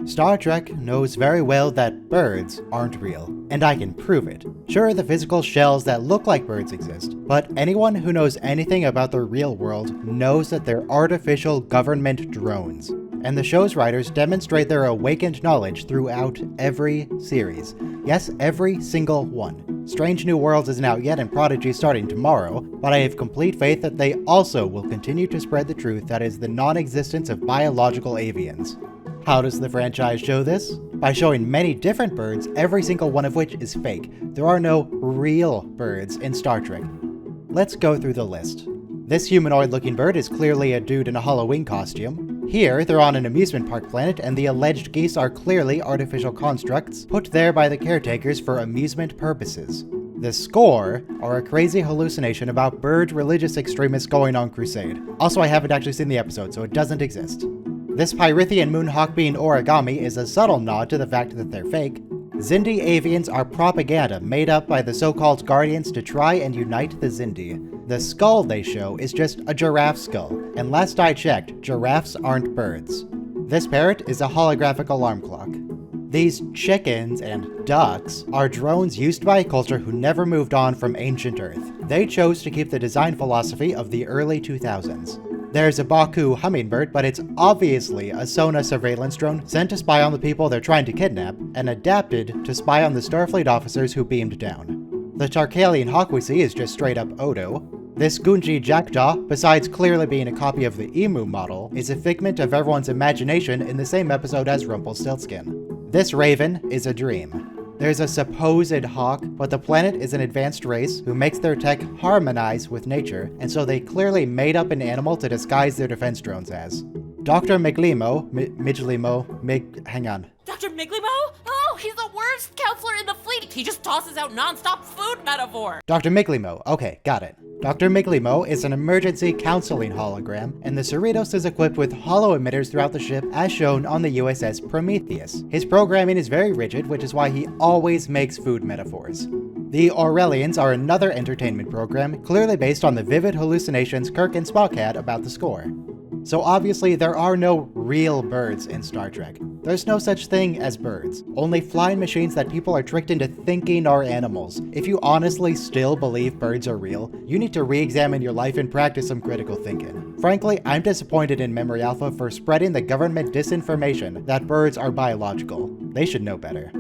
Star Trek knows very well that birds aren't real, and I can prove it. Sure, the physical shells that look like birds exist, but anyone who knows anything about the real world knows that they're artificial government drones. And the show's writers demonstrate their awakened knowledge throughout every series. Yes, every single one. Strange New Worlds isn't out yet and Prodigy starting tomorrow, but I have complete faith that they also will continue to spread the truth that is the non-existence of biological avians. How does the franchise show this? By showing many different birds, every single one of which is fake. There are no real birds in Star Trek. Let's go through the list. This humanoid-looking bird is clearly a dude in a Halloween costume. Here, they're on an amusement park planet, and the alleged geese are clearly artificial constructs put there by the caretakers for amusement purposes. The Score are a crazy hallucination about bird religious extremists going on crusade. Also, I haven't actually seen the episode, so it doesn't exist. This Pyrithian moonhawk being origami is a subtle nod to the fact that they're fake. Xindi avians are propaganda made up by the so-called Guardians to try and unite the Xindi. The skull they show is just a giraffe skull, and last I checked, giraffes aren't birds. This parrot is a holographic alarm clock. These chickens and ducks are drones used by a culture who never moved on from ancient Earth. They chose to keep the design philosophy of the early 2000s. There's a Baku hummingbird, but it's obviously a Sona surveillance drone sent to spy on the people they're trying to kidnap, and adapted to spy on the Starfleet officers who beamed down. The Tarkalian hawk we see is just straight up Odo. This Gunji jackdaw, besides clearly being a copy of the Emu model, is a figment of everyone's imagination in the same episode as Rumpelstiltskin. This raven is a dream. There's a supposed hawk, but the planet is an advanced race who makes their tech harmonize with nature, and so they clearly made up an animal to disguise their defense drones as. Dr. Miglimo, hang on. Dr. Miglimo? Oh, he's the worst counselor in the fleet. He just tosses out non-stop food metaphor. Dr. Miglimo, okay, got it. Dr. Miglimo is an emergency counseling hologram, and the Cerritos is equipped with holo emitters throughout the ship as shown on the USS Prometheus. His programming is very rigid, which is why he always makes food metaphors. The Aurelians are another entertainment program, clearly based on the vivid hallucinations Kirk and Spock had about the Score. So obviously there are no real birds in Star Trek. There's no such thing as birds, only flying machines that people are tricked into thinking are animals. If you honestly still believe birds are real, you need to re-examine your life and practice some critical thinking. Frankly, I'm disappointed in Memory Alpha for spreading the government disinformation that birds are biological. They should know better.